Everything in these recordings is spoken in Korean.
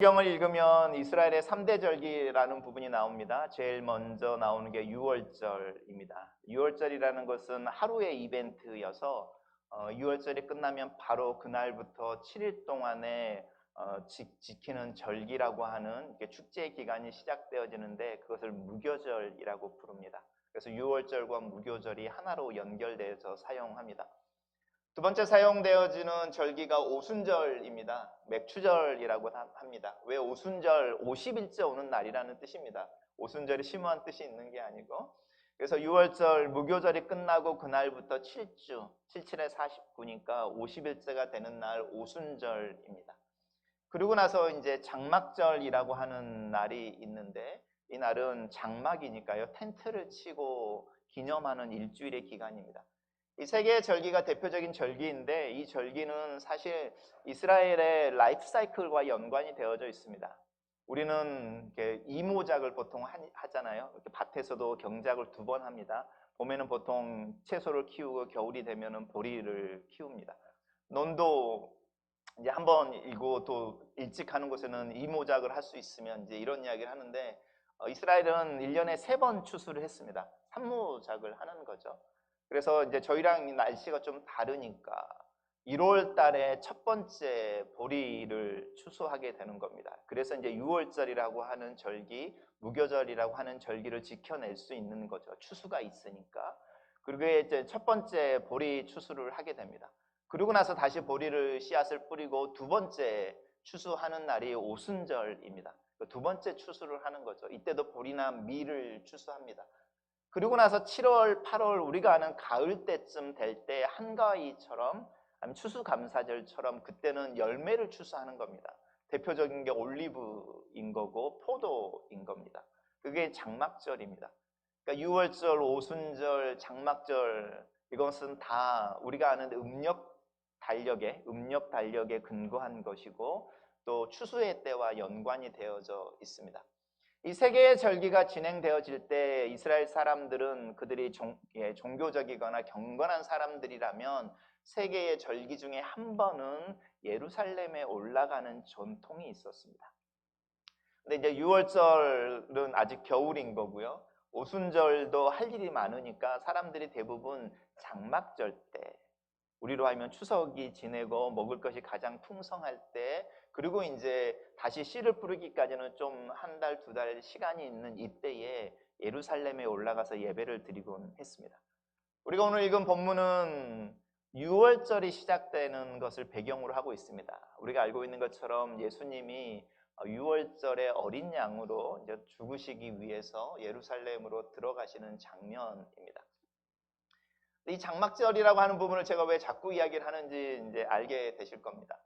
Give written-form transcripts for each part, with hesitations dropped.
성경을 읽으면 이스라엘의 3대 절기라는 부분이 나옵니다. 제일 먼저 나오는 게 유월절입니다. 유월절이라는 것은 하루의 이벤트여서 6월절이 끝나면 바로 그날부터 7일 동안에 지키는 절기라고 하는 축제 기간이 시작되어지는데 그것을 무교절이라고 부릅니다. 그래서 6월절과 무교절이 하나로 연결되어서 사용합니다. 두 번째 사용되어지는 절기가 오순절입니다. 맥추절이라고 합니다. 왜 오순절? 50일째 오는 날이라는 뜻입니다. 오순절이 심오한 뜻이 있는 게 아니고, 그래서 6월절 무교절이 끝나고 그날부터 7주, 77에 49니까 50일째가 되는 날 오순절입니다. 그리고 나서 이제 장막절이라고 하는 날이 있는데, 이 날은 장막이니까요, 텐트를 치고 기념하는 일주일의 기간입니다. 이 세 개의 절기가 대표적인 절기인데, 이 절기는 사실 이스라엘의 라이프 사이클과 연관이 되어져 있습니다. 우리는 이렇게 이모작을 보통 하잖아요. 이렇게 밭에서도 경작을 2번 합니다. 봄에는 보통 채소를 키우고 겨울이 되면은 보리를 키웁니다. 논도 이제 한번 일고 또 일찍 하는 곳에는 이모작을 할 수 있으면 이제 이런 이야기를 하는데, 이스라엘은 1년에 3번 추수를 했습니다. 산모작을 하는 거죠. 그래서 이제 저희랑 날씨가 좀 다르니까 1월 달에 첫 번째 보리를 추수하게 되는 겁니다. 그래서 이제 6월절이라고 하는 절기, 무교절이라고 하는 절기를 지켜낼 수 있는 거죠. 추수가 있으니까. 그리고 이제 첫 번째 보리 추수를 하게 됩니다. 그리고 나서 다시 보리를 씨앗을 뿌리고 두 번째 추수하는 날이 오순절입니다. 두 번째 추수를 하는 거죠. 이때도 보리나 밀을 추수합니다. 그리고 나서 7월, 8월 우리가 아는 가을 때쯤 될 때 한가위처럼 아니면 추수감사절처럼 그때는 열매를 추수하는 겁니다. 대표적인 게 올리브인 거고 포도인 겁니다. 그게 장막절입니다. 그러니까 6월절, 오순절, 장막절 이것은 다 우리가 아는 음력 달력에 근거한 것이고 또 추수의 때와 연관이 되어져 있습니다. 이 세 개의 절기가 진행되어질 때 이스라엘 사람들은 그들이 종교적이거나 경건한 사람들이라면 세 개의 절기 중에 한 번은 예루살렘에 올라가는 전통이 있었습니다. 근데 이제 6월절은 아직 겨울인 거고요. 오순절도 할 일이 많으니까 사람들이 대부분 장막절 때, 우리로 하면 추석이 지내고 먹을 것이 가장 풍성할 때, 그리고 이제 다시 씨를 뿌리기까지는 좀 한 달, 2달 시간이 있는 이때에 예루살렘에 올라가서 예배를 드리곤 했습니다. 우리가 오늘 읽은 본문은 6월절이 시작되는 것을 배경으로 하고 있습니다. 우리가 알고 있는 것처럼 예수님이 6월절에 어린 양으로 이제 죽으시기 위해서 예루살렘으로 들어가시는 장면입니다. 이 장막절이라고 하는 부분을 제가 왜 자꾸 이야기를 하는지 이제 알게 되실 겁니다.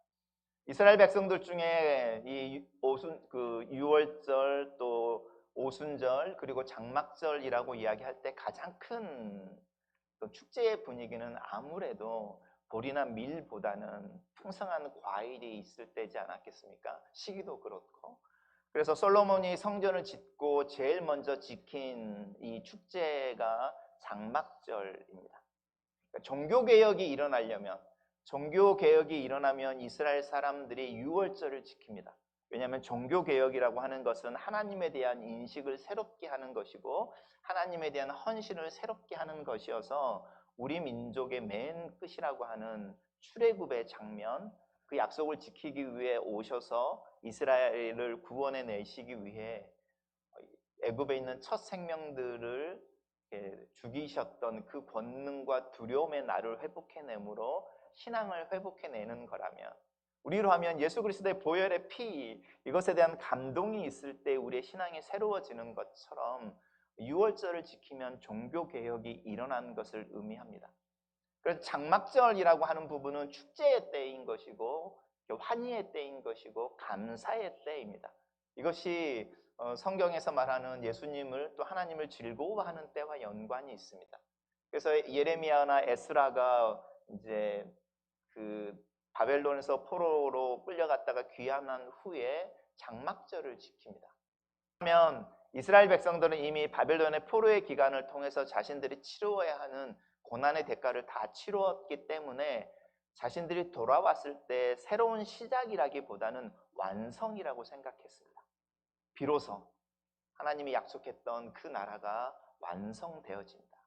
이스라엘 백성들 중에 이 6월절 또 오순절 그리고 장막절이라고 이야기할 때 가장 큰 축제의 분위기는 아무래도 보리나 밀보다는 풍성한 과일이 있을 때지 않았겠습니까? 시기도 그렇고. 그래서 솔로몬이 성전을 짓고 제일 먼저 지킨 이 축제가 장막절입니다. 종교개혁이 일어나면 이스라엘 사람들이 6월절을 지킵니다. 왜냐하면 종교개혁이라고 하는 것은 하나님에 대한 인식을 새롭게 하는 것이고 하나님에 대한 헌신을 새롭게 하는 것이어서 우리 민족의 맨 끝이라고 하는 출애굽의 장면, 그 약속을 지키기 위해 오셔서 이스라엘을 구원해 내시기 위해 애굽에 있는 첫 생명들을 죽이셨던 그 권능과 두려움의 날을 회복해내므로 신앙을 회복해내는 거라면, 우리로 하면 예수 그리스도의 보혈의 피, 이것에 대한 감동이 있을 때 우리의 신앙이 새로워지는 것처럼 6월절을 지키면 종교개혁이 일어난 것을 의미합니다. 그래서 장막절이라고 하는 부분은 축제의 때인 것이고 환희의 때인 것이고 감사의 때입니다. 이것이 성경에서 말하는 예수님을 또 하나님을 즐거워하는 때와 연관이 있습니다. 그래서 예레미야나 에스라가 이제 그 바벨론에서 포로로 끌려갔다가 귀환한 후에 장막절을 지킵니다. 그러면 이스라엘 백성들은 이미 바벨론의 포로의 기간을 통해서 자신들이 치루어야 하는 고난의 대가를 다 치루었기 때문에 자신들이 돌아왔을 때 새로운 시작이라기보다는 완성이라고 생각했습니다. 비로소 하나님이 약속했던 그 나라가 완성되어진다.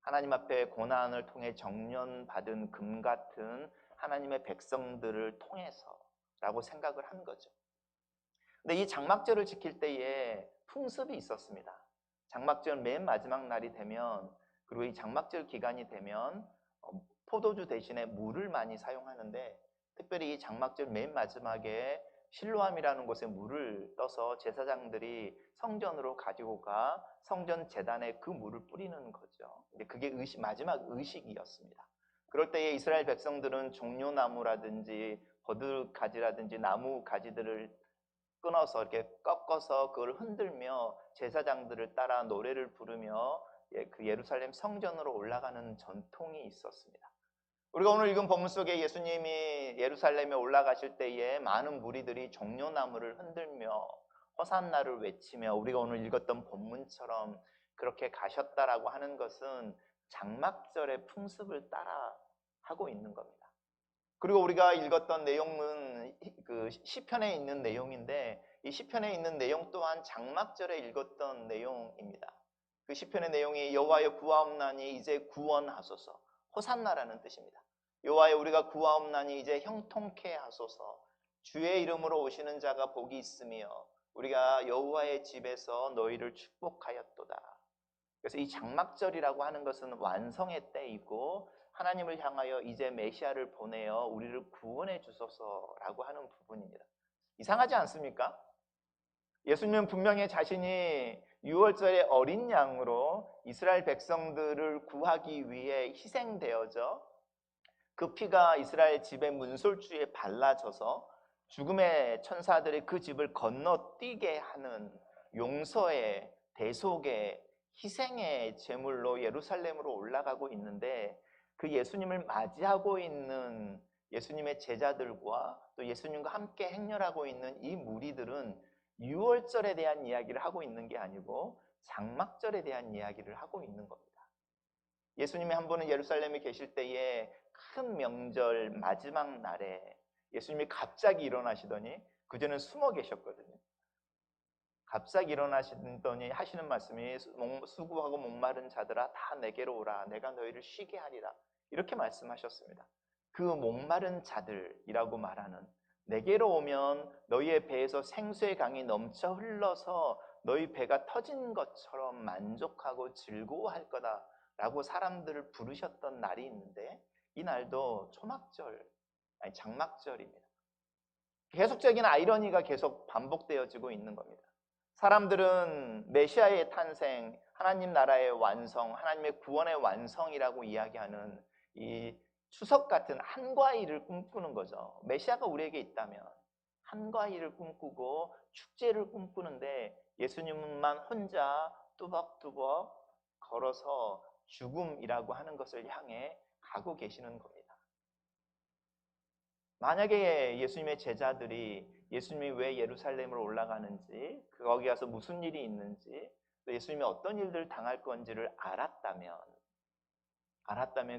하나님 앞에 고난을 통해 정련받은 금 같은 하나님의 백성들을 통해서라고 생각을 한 거죠. 근데 이 장막절을 지킬 때에 풍습이 있었습니다. 장막절 맨 마지막 날이 되면, 그리고 이 장막절 기간이 되면 포도주 대신에 물을 많이 사용하는데, 특별히 이 장막절 맨 마지막에 실로암이라는 곳에 물을 떠서 제사장들이 성전으로 가지고 가 성전 제단에 그 물을 뿌리는 거죠. 근데 그게 마지막 의식이었습니다. 그럴 때에 이스라엘 백성들은 종려나무라든지 버드가지라든지 나무 가지들을 끊어서 이렇게 꺾어서 그걸 흔들며 제사장들을 따라 노래를 부르며 그 예루살렘 성전으로 올라가는 전통이 있었습니다. 우리가 오늘 읽은 본문 속에 예수님이 예루살렘에 올라가실 때에 많은 무리들이 종려나무를 흔들며 호산나를 외치며 우리가 오늘 읽었던 본문처럼 그렇게 가셨다라고 하는 것은 장막절의 풍습을 따라 하고 있는 겁니다. 그리고 우리가 읽었던 내용은 그 시편에 있는 내용인데, 이 시편에 있는 내용 또한 장막절에 읽었던 내용입니다. 그 시편의 내용이 여호와의 구하옵나니 이제 구원하소서, 호산나라는 뜻입니다. 여호와의 우리가 구하옵나니 이제 형통케 하소서, 주의 이름으로 오시는 자가 복이 있으며 우리가 여호와의 집에서 너희를 축복하였도다. 그래서 이 장막절이라고 하는 것은 완성의 때이고 하나님을 향하여 이제 메시아를 보내어 우리를 구원해 주소서라고 하는 부분입니다. 이상하지 않습니까? 예수님은 분명히 자신이 유월절의 어린 양으로 이스라엘 백성들을 구하기 위해 희생되어져 그 피가 이스라엘 집의 문설주에 발라져서 죽음의 천사들이 그 집을 건너뛰게 하는 용서의, 대속의, 희생의 제물로 예루살렘으로 올라가고 있는데, 그 예수님을 맞이하고 있는 예수님의 제자들과 또 예수님과 함께 행렬하고 있는 이 무리들은 유월절에 대한 이야기를 하고 있는 게 아니고 장막절에 대한 이야기를 하고 있는 겁니다. 예수님이 한 번은 예루살렘에 계실 때에 큰 명절 마지막 날에 예수님이 갑자기 일어나시더니, 그전엔 숨어 계셨거든요. 갑자기 일어나시더니 하시는 말씀이 수고하고 목마른 자들아 다 내게로 오라, 내가 너희를 쉬게 하리라, 이렇게 말씀하셨습니다. 그 목마른 자들이라고 말하는, 내게로 오면 너희의 배에서 생수의 강이 넘쳐 흘러서 너희 배가 터진 것처럼 만족하고 즐거워할 거다 라고 사람들을 부르셨던 날이 있는데, 이 날도 초막절, 아니 장막절입니다. 계속적인 아이러니가 계속 반복되어지고 있는 겁니다. 사람들은 메시아의 탄생, 하나님 나라의 완성, 하나님의 구원의 완성이라고 이야기하는 이 추석 같은 한과일을 꿈꾸는 거죠. 메시아가 우리에게 있다면 한과일을 꿈꾸고 축제를 꿈꾸는데, 예수님만 혼자 뚜벅뚜벅 걸어서 죽음이라고 하는 것을 향해 가고 계시는 겁니다. 만약에 예수님의 제자들이 예수님이 왜 예루살렘으로 올라가는지, 거기 가서 무슨 일이 있는지, 또 예수님이 어떤 일들을 당할 건지를 알았다면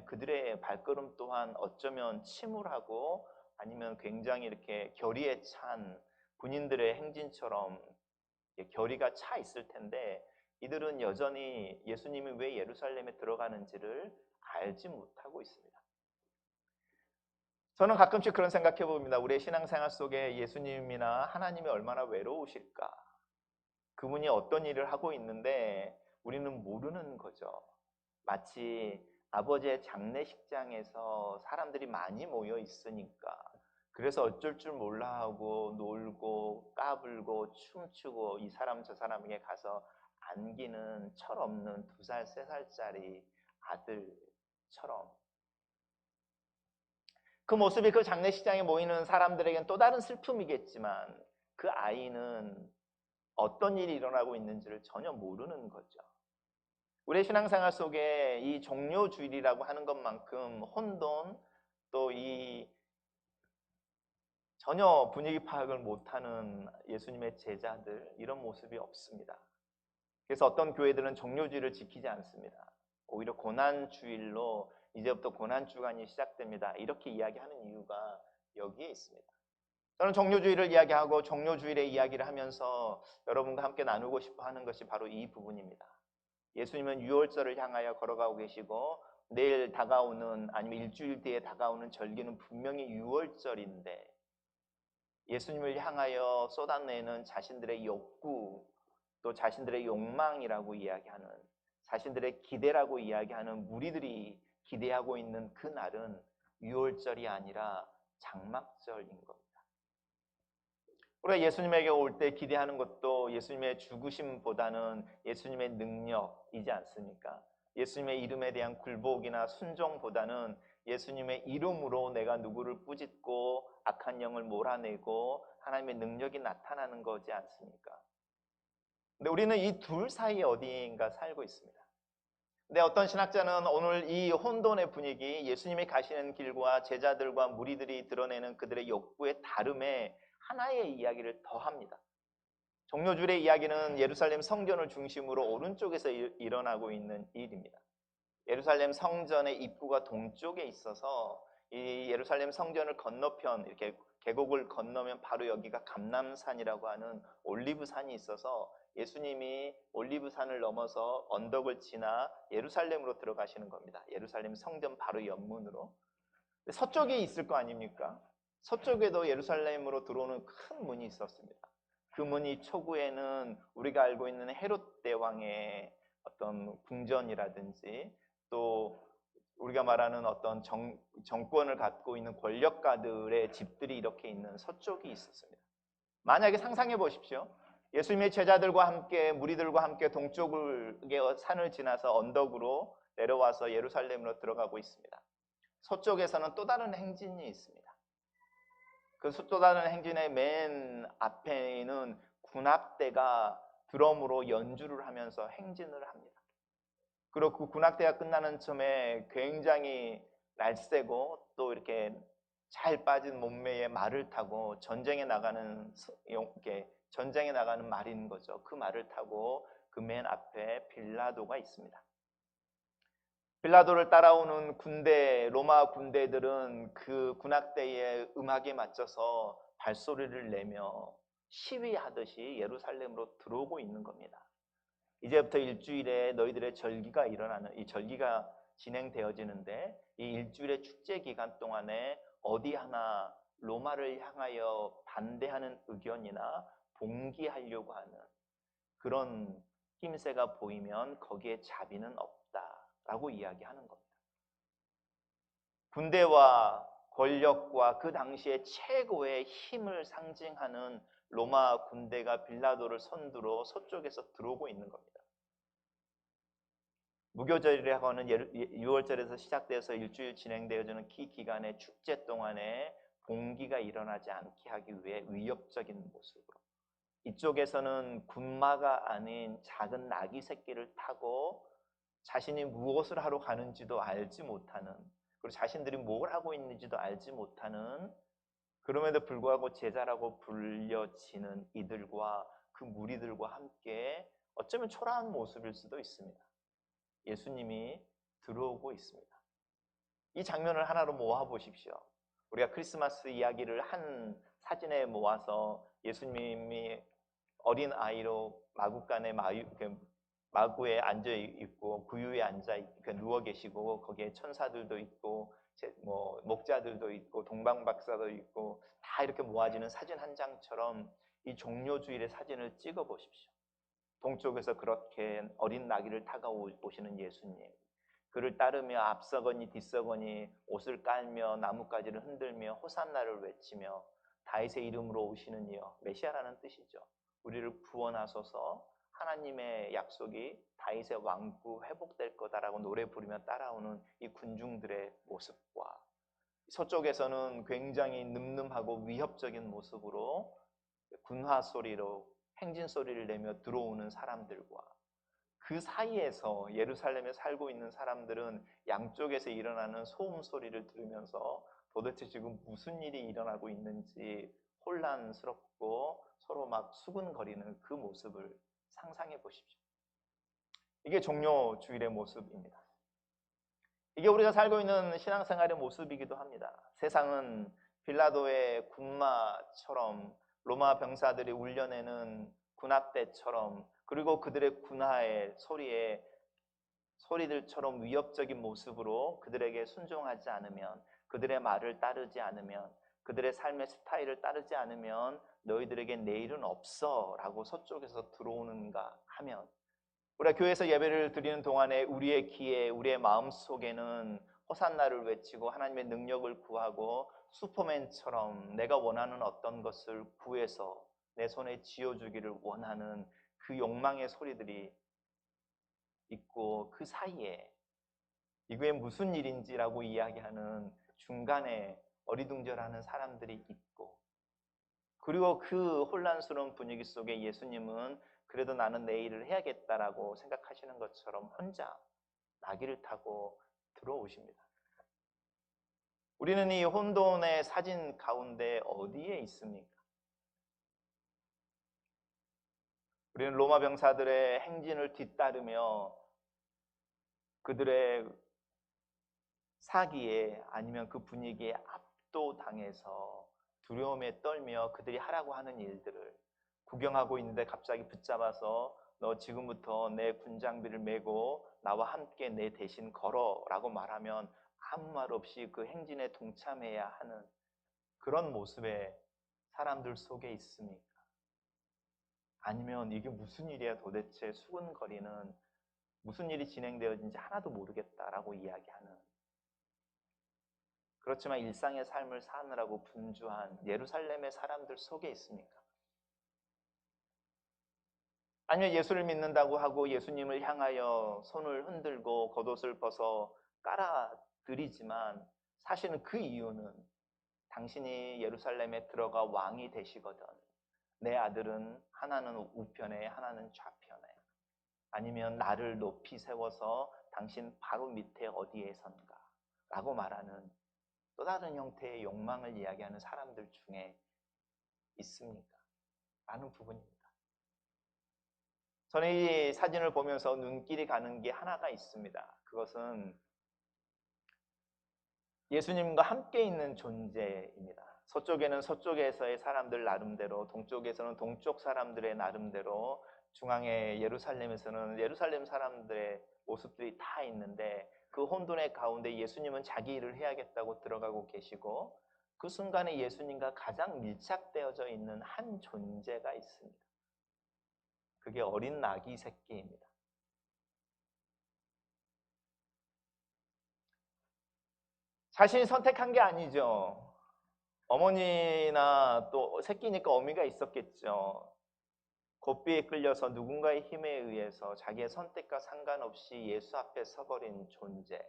그들의 발걸음 또한 어쩌면 침울하고 아니면 굉장히 이렇게 결의에 찬 군인들의 행진처럼 결의가 차 있을 텐데, 이들은 여전히 예수님이 왜 예루살렘에 들어가는지를 알지 못하고 있습니다. 저는 가끔씩 그런 생각해 봅니다. 우리의 신앙생활 속에 예수님이나 하나님이 얼마나 외로우실까? 그분이 어떤 일을 하고 있는데 우리는 모르는 거죠. 마치 아버지의 장례식장에서 사람들이 많이 모여 있으니까 그래서 어쩔 줄 몰라 하고 놀고 까불고 춤추고 이 사람 저 사람에게 가서 안기는 철없는 2살, 3살짜리 아들처럼, 그 모습이 그 장례식장에 모이는 사람들에게는 또 다른 슬픔이겠지만 그 아이는 어떤 일이 일어나고 있는지를 전혀 모르는 거죠. 우리의 신앙생활 속에 이 종료주일이라고 하는 것만큼 혼돈, 또 이 전혀 분위기 파악을 못하는 예수님의 제자들, 이런 모습이 없습니다. 그래서 어떤 교회들은 종료주일을 지키지 않습니다. 오히려 고난주일로 이제부터 고난 주간이 시작됩니다. 이렇게 이야기하는 이유가 여기에 있습니다. 저는 종료주의를 이야기하고 종료주일의 이야기를 하면서 여러분과 함께 나누고 싶어 하는 것이 바로 이 부분입니다. 예수님은 유월절을 향하여 걸어가고 계시고 내일 다가오는 아니면 일주일 뒤에 다가오는 절기는 분명히 유월절인데 예수님을 향하여 쏟아내는 자신들의 욕구 또 자신들의 욕망이라고 이야기하는 자신들의 기대라고 이야기하는 무리들이 기대하고 있는 그 날은 유월절이 아니라 장막절인 겁니다. 우리가 예수님에게 올 때 기대하는 것도 예수님의 죽으심보다는 예수님의 능력이지 않습니까? 예수님의 이름에 대한 굴복이나 순종보다는 예수님의 이름으로 내가 누구를 꾸짖고 악한 영을 몰아내고 하나님의 능력이 나타나는 거지 않습니까? 근데 우리는 이 둘 사이에 어디인가 살고 있습니다. 근데 어떤 신학자는 오늘 이 혼돈의 분위기, 예수님이 가시는 길과 제자들과 무리들이 드러내는 그들의 욕구의 다름에 하나의 이야기를 더합니다. 종료주일의 이야기는 예루살렘 성전을 중심으로 오른쪽에서 일어나고 있는 일입니다. 예루살렘 성전의 입구가 동쪽에 있어서 이 예루살렘 성전을 건너편 이렇게 계곡을 건너면 바로 여기가 감람산이라고 하는 올리브산이 있어서 예수님이 올리브산을 넘어서 언덕을 지나 예루살렘으로 들어가시는 겁니다. 예루살렘 성전 바로 옆문으로. 서쪽에 있을 거 아닙니까? 서쪽에도 예루살렘으로 들어오는 큰 문이 있었습니다. 그 문이 초구에는 우리가 알고 있는 헤롯 대왕의 어떤 궁전이라든지 또 우리가 말하는 어떤 정권을 갖고 있는 권력가들의 집들이 이렇게 있는 서쪽이 있었습니다. 만약에 상상해 보십시오. 예수님의 제자들과 함께 무리들과 함께 동쪽의 산을 지나서 언덕으로 내려와서 예루살렘으로 들어가고 있습니다. 서쪽에서는 또 다른 행진이 있습니다. 그 또 다른 행진의 맨 앞에는 군악대가 드럼으로 연주를 하면서 행진을 합니다. 그리고 그 군악대가 끝나는 쯤에 굉장히 날쌔고 또 이렇게 잘 빠진 몸매의 말을 타고 전쟁에 나가는 말인 거죠. 그 말을 타고 그 맨 앞에 빌라도가 있습니다. 빌라도를 따라오는 군대, 로마 군대들은 그 군악대의 음악에 맞춰서 발소리를 내며 시위하듯이 예루살렘으로 들어오고 있는 겁니다. 이제부터 일주일에 너희들의 절기가 일어나는 이 절기가 진행되어지는데 이 일주일의 축제 기간 동안에 어디 하나 로마를 향하여 반대하는 의견이나 봉기하려고 하는 그런 힘새가 보이면 거기에 자비는 없다라고 이야기하는 겁니다. 군대와 권력과 그 당시의 최고의 힘을 상징하는 로마 군대가 빌라도를 선두로 서쪽에서 들어오고 있는 겁니다. 무교절이라고 하는 6월절에서 시작돼서 일주일 진행되어지는 기간의 축제 동안에 봉기가 일어나지 않게 하기 위해 위협적인 모습으로 이쪽에서는 군마가 아닌 작은 나귀 새끼를 타고 자신이 무엇을 하러 가는지도 알지 못하는 그리고 자신들이 뭘 하고 있는지도 알지 못하는 그럼에도 불구하고 제자라고 불려지는 이들과 그 무리들과 함께 어쩌면 초라한 모습일 수도 있습니다. 예수님이 들어오고 있습니다. 이 장면을 하나로 모아 보십시오. 우리가 크리스마스 이야기를 한 사진에 모아서 예수님이 어린 아이로 마구간에 마구에 앉아 있고 구유에 앉아 누워 계시고 거기에 천사들도 있고 목자들도 있고 동방박사도 있고 다 이렇게 모아지는 사진 한 장처럼 이 종료주일의 사진을 찍어 보십시오. 동쪽에서 그렇게 어린 나귀를 타고 오시는 예수님, 그를 따르며 앞서거니 뒤서거니 옷을 깔며 나뭇가지를 흔들며 호산나를 외치며 다윗의 이름으로 오시는 이여, 메시아라는 뜻이죠. 우리를 구원하소서. 하나님의 약속이 다윗의 왕국 회복될 거다라고 노래 부르며 따라오는 이 군중들의 모습과 서쪽에서는 굉장히 늠름하고 위협적인 모습으로 군화 소리로 행진 소리를 내며 들어오는 사람들과 그 사이에서 예루살렘에 살고 있는 사람들은 양쪽에서 일어나는 소음 소리를 들으면서 도대체 지금 무슨 일이 일어나고 있는지 혼란스럽고 서로 막 수근거리는 그 모습을 상상해 보십시오. 이게 종료주일의 모습입니다. 이게 우리가 살고 있는 신앙생활의 모습이기도 합니다. 세상은 빌라도의 군마처럼 로마 병사들이 울려내는 군합대처럼 그리고 그들의 군하의 소리들처럼 위협적인 모습으로 그들에게 순종하지 않으면 그들의 말을 따르지 않으면 그들의 삶의 스타일을 따르지 않으면 너희들에게 내일은 없어 라고 서쪽에서 들어오는가 하면 우리가 교회에서 예배를 드리는 동안에 우리의 귀에 우리의 마음속에는 호산나를 외치고 하나님의 능력을 구하고 슈퍼맨처럼 내가 원하는 어떤 것을 구해서 내 손에 쥐어주기를 원하는 그 욕망의 소리들이 있고 그 사이에 이게 무슨 일인지라고 이야기하는 중간에 어리둥절하는 사람들이 있고 그리고 그 혼란스러운 분위기 속에 예수님은 그래도 나는 내 일을 해야겠다라고 생각하시는 것처럼 혼자 나귀를 타고 들어오십니다. 우리는 이 혼돈의 사진 가운데 어디에 있습니까? 우리는 로마 병사들의 행진을 뒤따르며 그들의 사기에 아니면 그 분위기에 압도당해서 두려움에 떨며 그들이 하라고 하는 일들을 구경하고 있는데 갑자기 붙잡아서 너 지금부터 내 군장비를 메고 나와 함께 내 대신 걸어 라고 말하면 아무 말 없이 그 행진에 동참해야 하는 그런 모습의 사람들 속에 있습니까? 아니면 이게 무슨 일이야 도대체 수근거리는 무슨 일이 진행되어진지 하나도 모르겠다라고 이야기하는 그렇지만 일상의 삶을 사느라고 분주한 예루살렘의 사람들 속에 있습니까? 아니면 예수를 믿는다고 하고 예수님을 향하여 손을 흔들고 겉옷을 벗어 깔아드리지만 사실은 그 이유는 당신이 예루살렘에 들어가 왕이 되시거든 내 아들은 하나는 우편에 하나는 좌편에 아니면 나를 높이 세워서 당신 바로 밑에 어디에선가 라고 말하는 또 다른 형태의 욕망을 이야기하는 사람들 중에 있습니까? 라는 부분입니다. 저는 이 사진을 보면서 눈길이 가는 게 하나가 있습니다. 그것은 예수님과 함께 있는 존재입니다. 서쪽에는 서쪽에서의 사람들 나름대로, 동쪽에서는 동쪽 사람들의 나름대로, 중앙의 예루살렘에서는 예루살렘 사람들의 모습들이 다 있는데 그 혼돈의 가운데 예수님은 자기 일을 해야겠다고 들어가고 계시고 그 순간에 예수님과 가장 밀착되어져 있는 한 존재가 있습니다. 그게 어린 나귀 새끼입니다. 자신이 선택한 게 아니죠. 어머니나 또 새끼니까 어미가 있었겠죠. 고삐에 끌려서 누군가의 힘에 의해서 자기의 선택과 상관없이 예수 앞에 서버린 존재.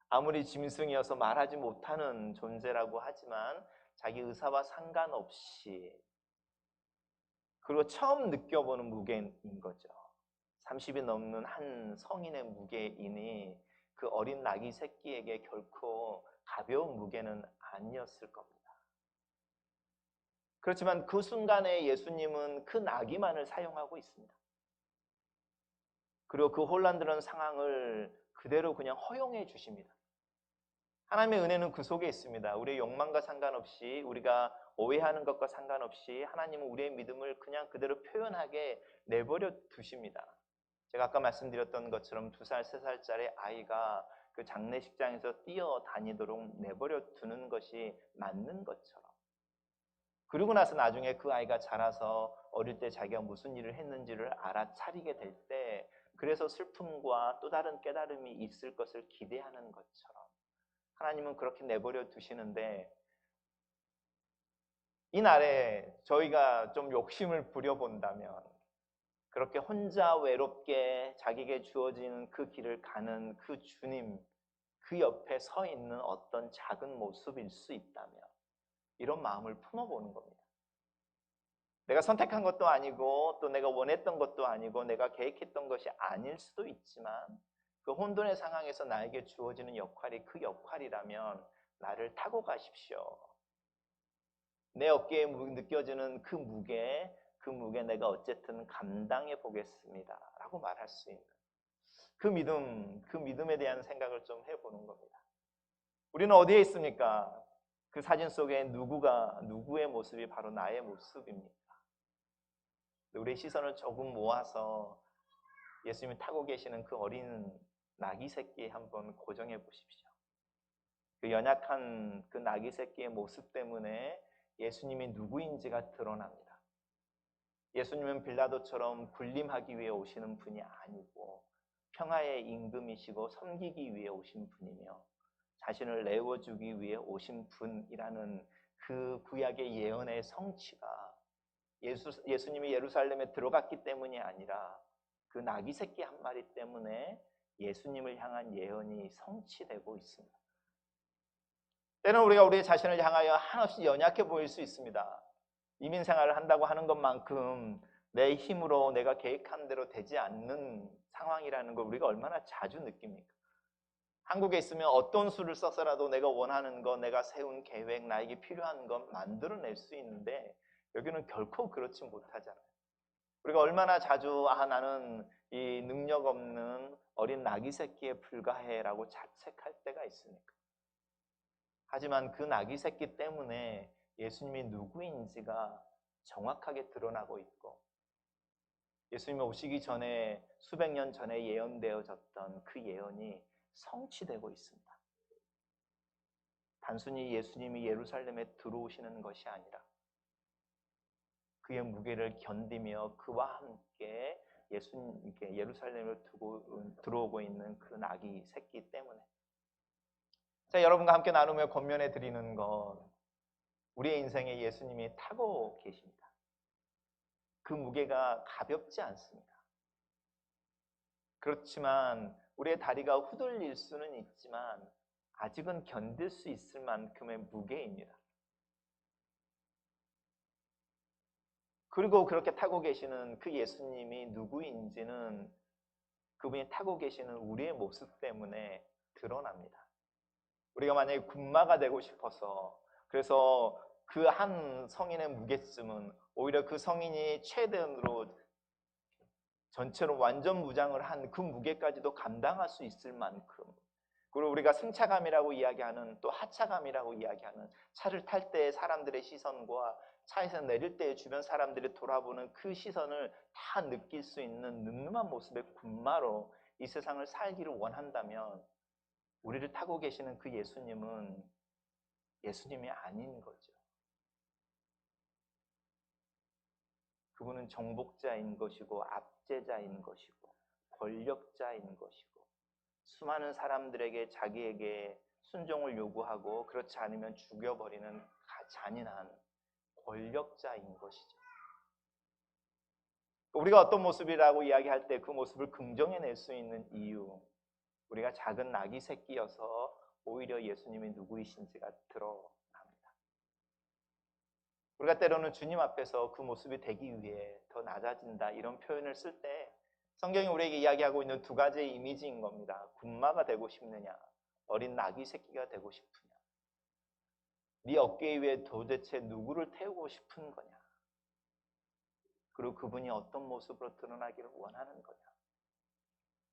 아무리 짐승이어서 말하지 못하는 존재라고 하지만 자기 의사와 상관없이 그리고 처음 느껴보는 무게인 거죠. 30이 넘는 한 성인의 무게이니 그 어린 나귀 새끼에게 결코 가벼운 무게는 아니었을 겁니다. 그렇지만 그 순간에 예수님은 그 나귀만을 사용하고 있습니다. 그리고 그 혼란스러운 상황을 그대로 그냥 허용해 주십니다. 하나님의 은혜는 그 속에 있습니다. 우리의 욕망과 상관없이 우리가 오해하는 것과 상관없이 하나님은 우리의 믿음을 그냥 그대로 표현하게 내버려 두십니다. 제가 아까 말씀드렸던 것처럼 2살, 3살짜리 아이가 그 장례식장에서 뛰어다니도록 내버려 두는 것이 맞는 것처럼 그리고 나서 나중에 그 아이가 자라서 어릴 때 자기가 무슨 일을 했는지를 알아차리게 될 때 그래서 슬픔과 또 다른 깨달음이 있을 것을 기대하는 것처럼 하나님은 그렇게 내버려 두시는데 이날에 저희가 좀 욕심을 부려본다면 그렇게 혼자 외롭게 자기에게 주어지는 그 길을 가는 그 주님 그 옆에 서 있는 어떤 작은 모습일 수 있다면 이런 마음을 품어보는 겁니다. 내가 선택한 것도 아니고 또 내가 원했던 것도 아니고 내가 계획했던 것이 아닐 수도 있지만 그 혼돈의 상황에서 나에게 주어지는 역할이 그 역할이라면 나를 타고 가십시오. 내 어깨에 느껴지는 그 무게 내가 어쨌든 감당해 보겠습니다 라고 말할 수 있는 그 믿음에 대한 생각을 좀 해보는 겁니다. 우리는 어디에 있습니까? 그 사진 속에 누구의 모습이 바로 나의 모습입니까? 우리의 시선을 조금 모아서 예수님이 타고 계시는 그 어린 나귀 새끼에 한번 고정해 보십시오. 그 연약한 그 나귀 새끼의 모습 때문에 예수님이 누구인지가 드러납니다. 예수님은 빌라도처럼 군림하기 위해 오시는 분이 아니고 평화의 임금이시고 섬기기 위해 오신 분이며 자신을 내어주기 위해 오신 분이라는 그 구약의 예언의 성취가 예수님이 예루살렘에 들어갔기 때문이 아니라 그 나귀 새끼 한 마리 때문에 예수님을 향한 예언이 성취되고 있습니다. 때는 우리가 우리 자신을 향하여 한없이 연약해 보일 수 있습니다. 이민 생활을 한다고 하는 것만큼 내 힘으로 내가 계획한 대로 되지 않는 상황이라는 걸 우리가 얼마나 자주 느낍니까? 한국에 있으면 어떤 수를 써서라도 내가 원하는 것, 내가 세운 계획, 나에게 필요한 것 만들어낼 수 있는데 여기는 결코 그렇지 못하잖아요. 우리가 얼마나 자주 나는 이 능력 없는 어린 나귀 새끼에 불과해라고 자책할 때가 있습니까? 하지만 그 나귀 새끼 때문에 예수님이 누구인지가 정확하게 드러나고 있고 예수님이 오시기 전에 수백 년 전에 예언되어졌던 그 예언이 성취되고 있습니다. 단순히 예수님이 예루살렘에 들어오시는 것이 아니라 그의 무게를 견디며 그와 함께 예수님께 예루살렘을 들어오고 있는 그 나귀 새끼 때문에 자, 여러분과 함께 나누며 권면해 드리는 것 우리의 인생에 예수님이 타고 계십니다. 그 무게가 가볍지 않습니다. 그렇지만 우리의 다리가 후들릴 수는 있지만 아직은 견딜 수 있을 만큼의 무게입니다. 그리고 그렇게 타고 계시는 그 예수님이 누구인지는 그분이 타고 계시는 우리의 모습 때문에 드러납니다. 우리가 만약에 군마가 되고 싶어서 그래서 그 한 성인의 무게쯤은 오히려 그 성인이 최대한으로 전체로 완전 무장을 한 그 무게까지도 감당할 수 있을 만큼 그리고 우리가 승차감이라고 이야기하는 또 하차감이라고 이야기하는 차를 탈 때 사람들의 시선과 차에서 내릴 때 주변 사람들이 돌아보는 그 시선을 다 느낄 수 있는 늠름한 모습의 군마로 이 세상을 살기를 원한다면 우리를 타고 계시는 그 예수님은 예수님이 아닌 거죠. 그분은 정복자인 것이고 압제자인 것이고 권력자인 것이고 수많은 사람들에게 자기에게 순종을 요구하고 그렇지 않으면 죽여버리는 잔인한 권력자인 것이죠. 우리가 어떤 모습이라고 이야기할 때 그 모습을 긍정해낼 수 있는 이유 우리가 작은 나귀 새끼여서 오히려 예수님이 누구이신지가 드러납니다. 우리가 때로는 주님 앞에서 그 모습이 되기 위해 더 낮아진다 이런 표현을 쓸 때 성경이 우리에게 이야기하고 있는 두 가지의 이미지인 겁니다. 군마가 되고 싶느냐 어린 나귀 새끼가 되고 싶으냐 네 어깨 위에 도대체 누구를 태우고 싶은 거냐 그리고 그분이 어떤 모습으로 드러나기를 원하는 거냐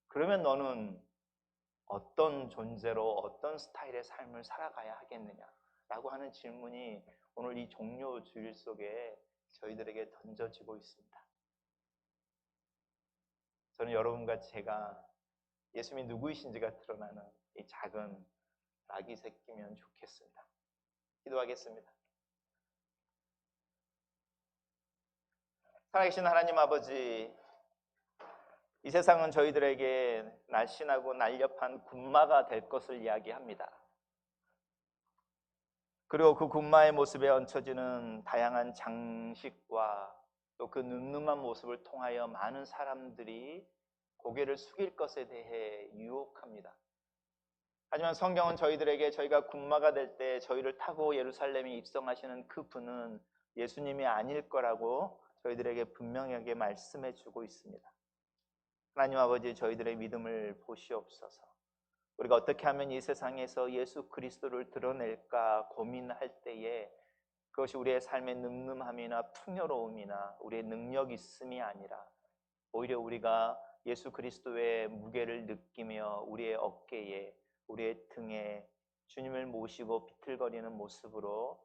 그러면 너는 어떤 존재로 어떤 스타일의 삶을 살아가야 하겠느냐라고 하는 질문이 오늘 이 종료 주일 속에 저희들에게 던져지고 있습니다. 저는 여러분과 제가 예수님이 누구이신지가 드러나는 이 작은 나귀 새끼면 좋겠습니다. 기도하겠습니다. 살아계신 하나님 아버지 이 세상은 저희들에게 날씬하고 날렵한 군마가 될 것을 이야기합니다. 그리고 그 군마의 모습에 얹혀지는 다양한 장식과 또 그 늠름한 모습을 통하여 많은 사람들이 고개를 숙일 것에 대해 유혹합니다. 하지만 성경은 저희들에게 저희가 군마가 될 때 저희를 타고 예루살렘에 입성하시는 그 분은 예수님이 아닐 거라고 저희들에게 분명하게 말씀해 주고 있습니다. 하나님 아버지 저희들의 믿음을 보시옵소서. 우리가 어떻게 하면 이 세상에서 예수 그리스도를 드러낼까 고민할 때에 그것이 우리의 삶의 늠름함이나 풍요로움이나 우리의 능력 있음이 아니라 오히려 우리가 예수 그리스도의 무게를 느끼며 우리의 어깨에, 우리의 등에 주님을 모시고 비틀거리는 모습으로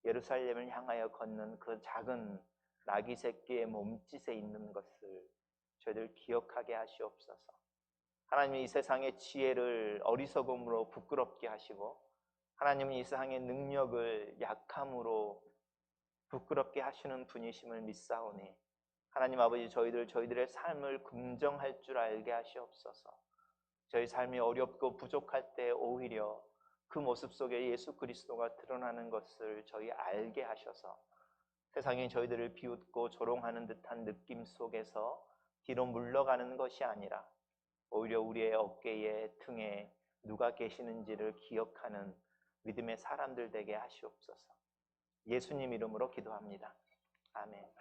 예루살렘을 향하여 걷는 그 작은 나귀 새끼의 몸짓에 있는 것을 저희들 기억하게 하시옵소서. 하나님은 이 세상의 지혜를 어리석음으로 부끄럽게 하시고, 하나님은 이 세상의 능력을 약함으로 부끄럽게 하시는 분이심을 믿사오니, 하나님 아버지, 저희들의 삶을 긍정할 줄 알게 하시옵소서. 저희 삶이 어렵고 부족할 때 오히려 그 모습 속에 예수 그리스도가 드러나는 것을 저희 알게 하셔서 세상이 저희들을 비웃고 조롱하는 듯한 느낌 속에서 뒤로 물러가는 것이 아니라 오히려 우리의 어깨에, 등에 누가 계시는지를 기억하는 믿음의 사람들 되게 하시옵소서. 예수님 이름으로 기도합니다. 아멘.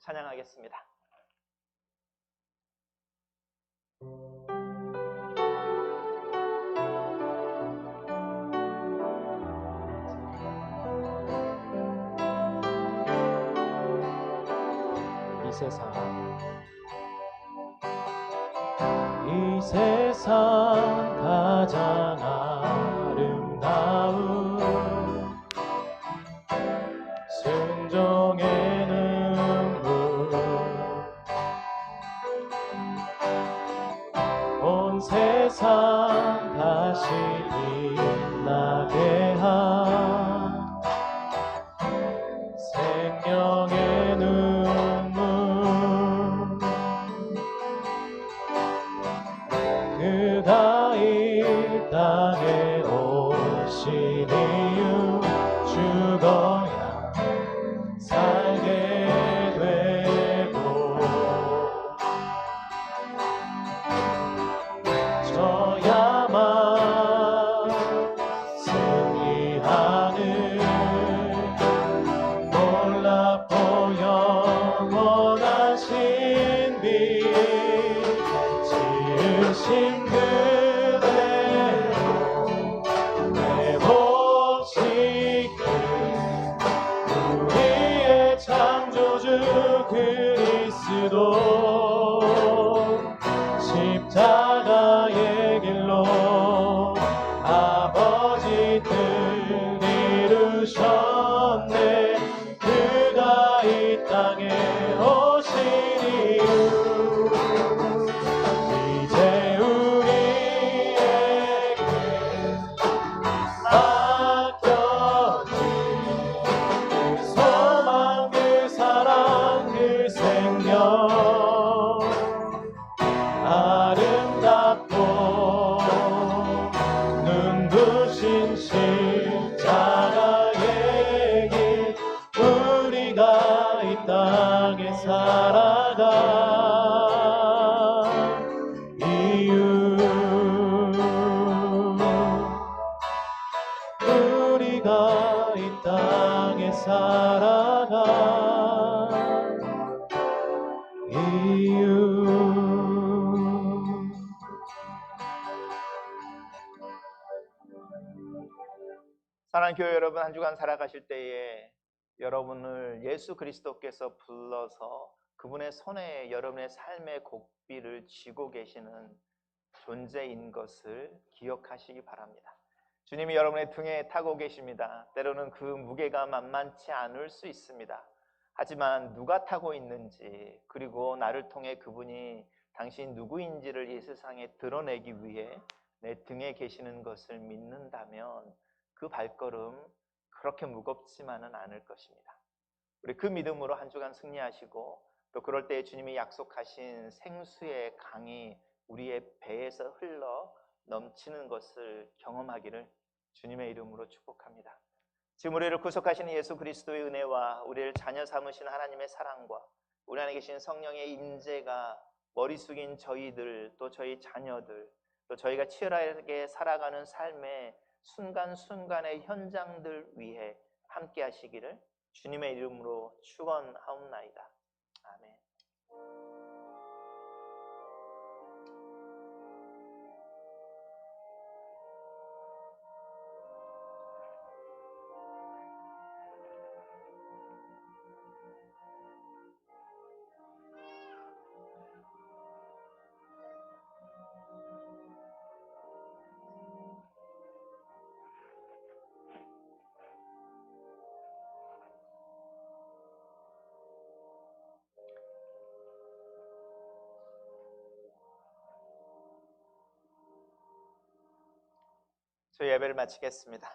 찬양하겠습니다. 이 세상 가장 아름다운 순종의 눈물, 온 세상 다시 빛나게 한 생명의 눈물, 그가 이 땅에 오신 이유, 죽어야 살게 되고 져야만 승리하는 놀랍고 영원한 신비, 지으신 그대로 내 몫이길, 우리의 창조주 그리스도 십자가의 길로 아버지 뜻 이루셨네. 그가 이 땅에 오신 이유, 이제 우리에게 맡겨진 그 소망, 그 사랑, 그 생명, 아름답고 눈부신 십자가의 길, 우리가 이 땅에 살아가 이유, 우리가 이 땅에 살아가 이유. 사랑하는 교회 여러분, 한 주간 살아가실 때에 여러분을 예수 그리스도께서 불러서 그분의 손에 여러분의 삶의 곡비를 쥐고 계시는 존재인 것을 기억하시기 바랍니다. 주님이 여러분의 등에 타고 계십니다. 때로는 그 무게가 만만치 않을 수 있습니다. 하지만 누가 타고 있는지, 그리고 나를 통해 그분이 당신 누구인지를 이 세상에 드러내기 위해 내 등에 계시는 것을 믿는다면 그 발걸음 그렇게 무겁지만은 않을 것입니다. 우리 그 믿음으로 한 주간 승리하시고, 또 그럴 때 주님이 약속하신 생수의 강이 우리의 배에서 흘러 넘치는 것을 경험하기를 주님의 이름으로 축복합니다. 지금 우리를 구속하시는 예수 그리스도의 은혜와 우리를 자녀 삼으신 하나님의 사랑과 우리 안에 계신 성령의 임재가 머리 숙인 저희들, 또 저희 자녀들, 또 저희가 치열하게 살아가는 삶의 순간순간의 현장들 위해 함께 하시기를 주님의 이름으로 축원하옵나이다. 아멘. 저희 예배를 마치겠습니다.